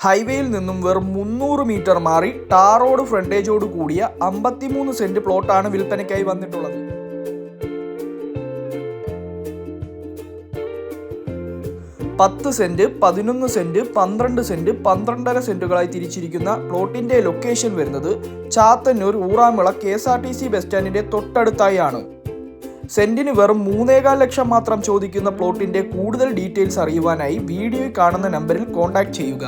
ഹൈവേയിൽ നിന്നും വെറും 300 മീറ്റർ മാറി ടാർ റോഡ് ഫ്രണ്ടേജോട് കൂടിയ 53 സെന്റ് പ്ലോട്ടാണ് വിൽപ്പനയ്ക്കായി വന്നിട്ടുള്ളത്. പത്ത് സെന്റ്, 11 സെന്റ്, 12 സെന്റ്, 12.5 സെന്റുകളായി തിരിച്ചിരിക്കുന്ന പ്ലോട്ടിന്റെ ലൊക്കേഷൻ വരുന്നത് ചാത്തന്നൂർ ഊറാമിള KSRTC ബസ് സ്റ്റാൻഡിന്റെ തൊട്ടടുത്തായാണ്. സെന്റിന് വെറും 3.25 ലക്ഷം മാത്രം ചോദിക്കുന്ന പ്ലോട്ടിന്റെ കൂടുതൽ ഡീറ്റെയിൽസ് അറിയുവാനായി വീഡിയോയിൽ കാണുന്ന നമ്പറിൽ കോൺടാക്ട് ചെയ്യുക.